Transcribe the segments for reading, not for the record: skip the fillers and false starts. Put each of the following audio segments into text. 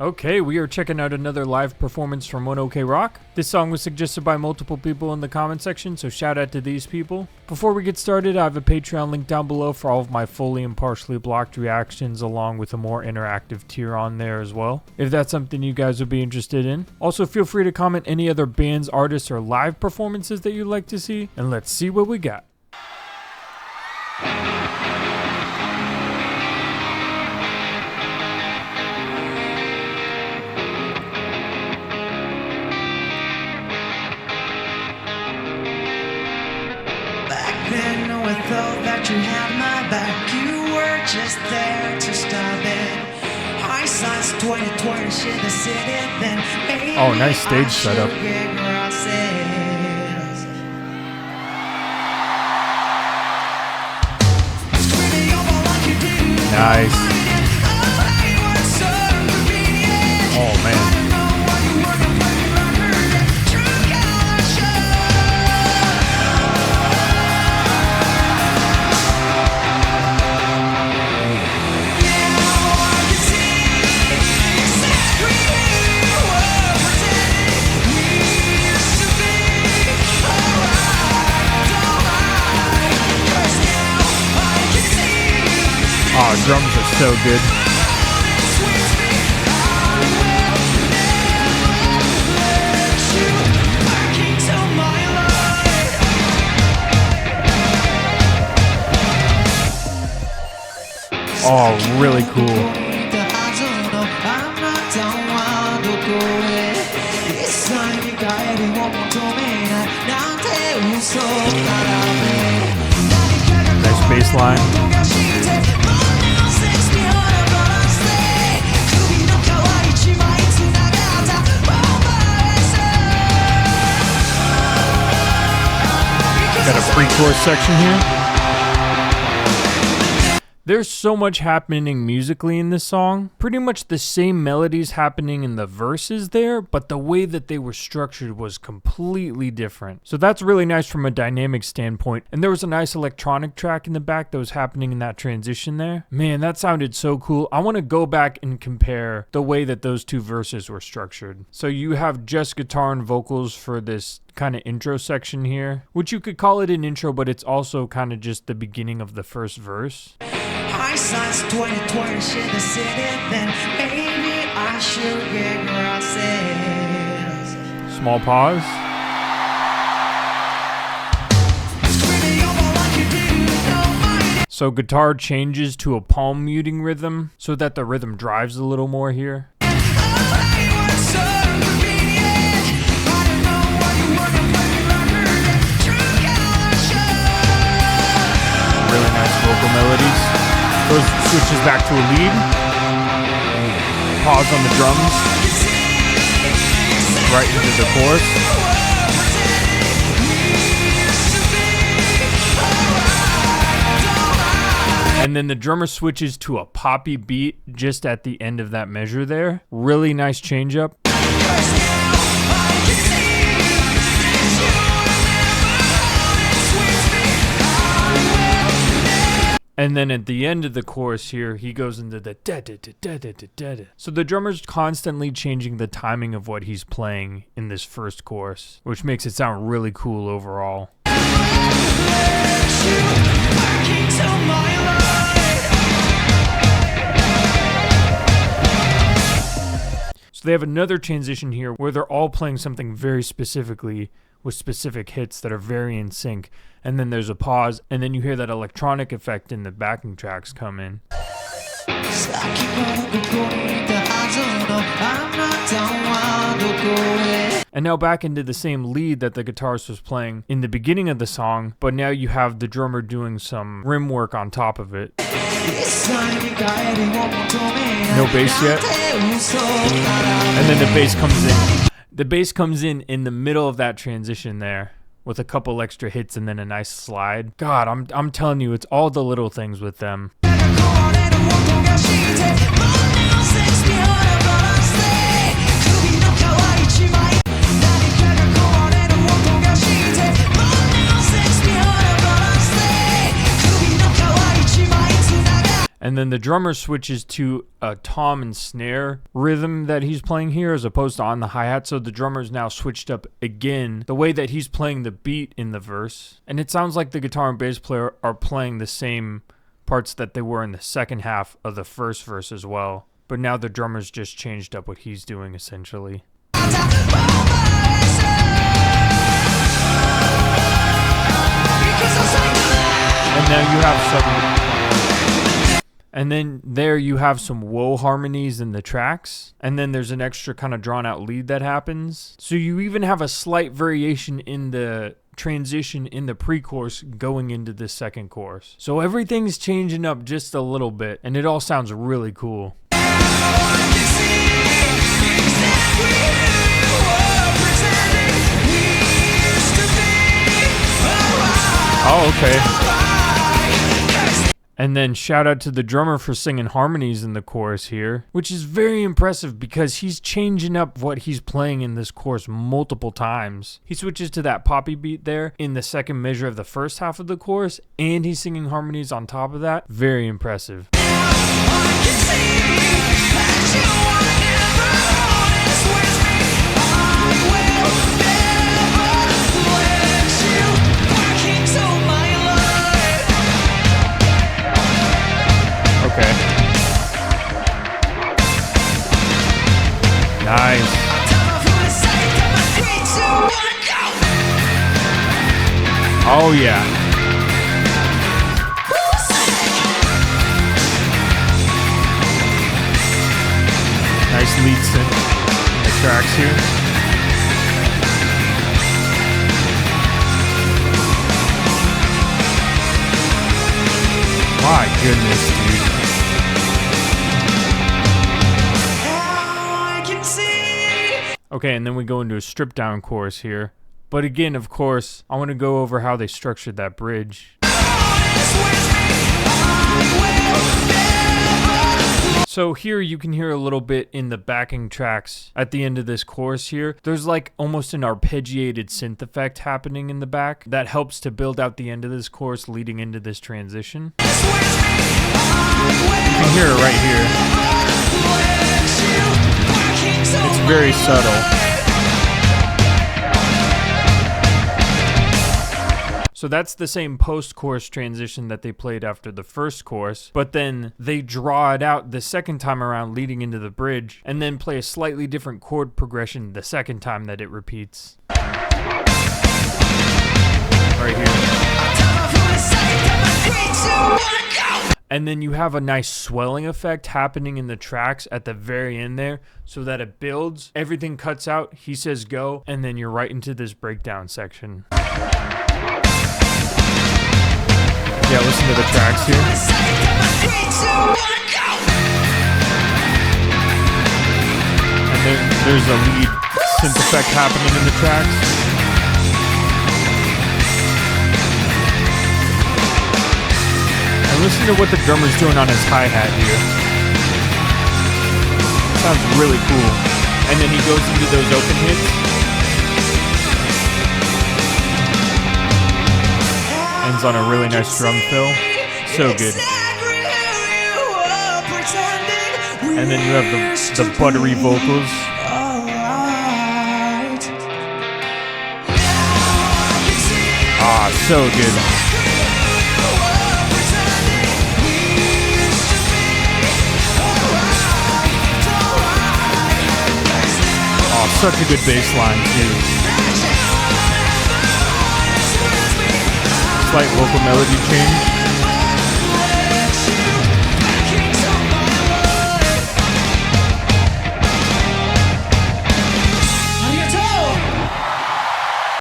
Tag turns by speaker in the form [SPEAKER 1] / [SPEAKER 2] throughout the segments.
[SPEAKER 1] Okay, we are checking out another live performance from One OK Rock. This song was suggested by multiple people in the comment section, so shout out to these people. Before we get started, I have a Patreon link down below for all of my fully and partially blocked reactions, along with a more interactive tier on there as well, if that's something you guys would be interested in. Also, feel free to comment any other bands, artists, or live performances that you'd like to see, and let's see what we got.
[SPEAKER 2] Then I thought that you had my back. You were just there to stop it. Hindsight's 2020, shit the city. Then maybe
[SPEAKER 1] oh, nice stage setup. Nice. Oh man. Oh, drums are so good. Oh, really cool. Nice bass line. Got a pre-chorus section here. There's so much happening musically in this song. Pretty much the same melodies happening in the verses there, but the way that they were structured was completely different. So that's really nice from a dynamic standpoint. And there was a nice electronic track in the back that was happening in that transition there. Man, that sounded so cool. I want to go back and compare the way that those two verses were structured. So you have just guitar and vocals for this kind of intro section here, which you could call it an intro, but it's also kind of just the beginning of the first verse.
[SPEAKER 2] Hindsight's 2020, shit the city. Then maybe I should get grosses.
[SPEAKER 1] Small pause. So guitar changes to a palm muting rhythm so that the rhythm drives a little more here. Really nice vocal melodies. Goes switches back to a lead. Pause on the drums. Right into the chorus. And then the drummer switches to a poppy beat just at the end of that measure there. Really nice change up. And then at the end of the chorus here, he goes into the da-da-da-da-da-da-da. So the drummer's constantly changing the timing of what he's playing in this first chorus, which makes it sound really cool overall. So they have another transition here where they're all playing something very specifically with specific hits that are very in sync, and then there's a pause, and then you hear that electronic effect in the backing tracks come in. And now back into the same lead that the guitarist was playing in the beginning of the song, but now you have the drummer doing some rim work on top of it. No bass yet. And then the bass comes in. The bass comes in the middle of that transition there with a couple extra hits and then a nice slide. God, I'm telling you, it's all the little things with them. And then the drummer switches to a tom and snare rhythm that he's playing here as opposed to on the hi-hat. So the drummer's now switched up again the way that he's playing the beat in the verse. And it sounds like the guitar and bass player are playing the same parts that they were in the second half of the first verse as well. But now the drummer's just changed up what he's doing essentially. And now you have some, and then there you have some whoa harmonies in the tracks, and then there's an extra kind of drawn out lead that happens. So you even have a slight variation in the transition in the pre-chorus going into the second chorus. So everything's changing up just a little bit, and it all sounds really cool. Oh, okay. And then shout out to the drummer for singing harmonies in the chorus here, which is very impressive because he's changing up what he's playing in this chorus multiple times. He switches to that poppy beat there in the second measure of the first half of the chorus, and he's singing harmonies on top of that. Very impressive. Okay. Nice. Oh yeah. Nice lead synth in the tracks here. My goodness, dude. Okay, and then we go into a stripped down chorus here. But again, of course, I want to go over how they structured that bridge. So here you can hear a little bit in the backing tracks at the end of this chorus here. There's like almost an arpeggiated synth effect happening in the back that helps to build out the end of this chorus leading into this transition. You can hear it right here. It's very subtle. So that's the same post-chorus transition that they played after the first chorus, but then they draw it out the second time around leading into the bridge, and then play a slightly different chord progression the second time that it repeats. Right here. And then you have a nice swelling effect happening in the tracks at the very end there, so that it builds, everything cuts out, he says go, and then you're right into this breakdown section. Yeah, listen to the tracks here. And there's a lead synth effect happening in the tracks. And listen to what the drummer's doing on his hi-hat here. Sounds really cool. And then he goes into those open hits. Ends on a really nice drum fill. So good. And then you have the buttery vocals. Ah, so good. Oh, such a good bass line too. Slight vocal melody change.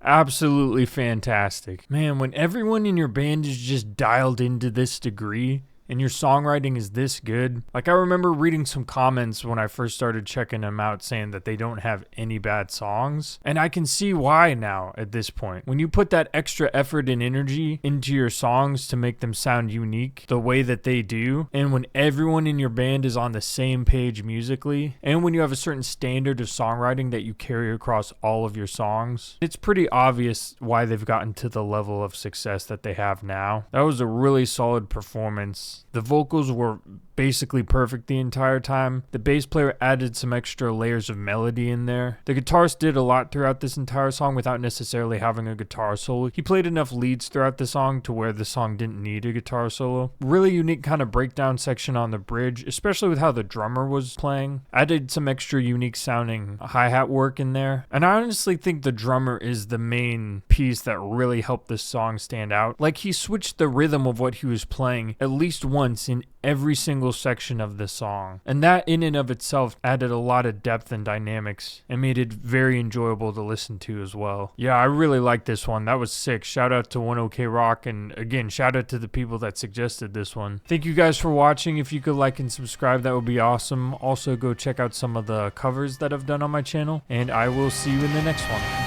[SPEAKER 1] Absolutely fantastic. Man, when everyone in your band is just dialed into this degree and your songwriting is this good. Like, I remember reading some comments when I first started checking them out saying that they don't have any bad songs. And I can see why now at this point. When you put that extra effort and energy into your songs to make them sound unique the way that they do, and when everyone in your band is on the same page musically, and when you have a certain standard of songwriting that you carry across all of your songs, it's pretty obvious why they've gotten to the level of success that they have now. That was a really solid performance. bass. The vocals were basically perfect the entire time. The bass player added some extra layers of melody in there. The guitarist did a lot throughout this entire song without necessarily having a guitar solo. He played enough leads throughout the song to where the song didn't need a guitar solo. Really unique kind of breakdown section on the bridge, especially with how the drummer was playing. Added some extra unique sounding hi-hat work in there. And I honestly think the drummer is the main piece that really helped this song stand out. Like, he switched the rhythm of what he was playing at least once in every single section of the song. And that in and of itself added a lot of depth and dynamics and made it very enjoyable to listen to as well. Yeah, I really like this one. That was sick. Shout out to 1OK Rock, and again, shout out to the people that suggested this one. Thank you guys for watching. If you could like and subscribe, that would be awesome. Also, go check out some of the covers that I've done on my channel, and I will see you in the next one.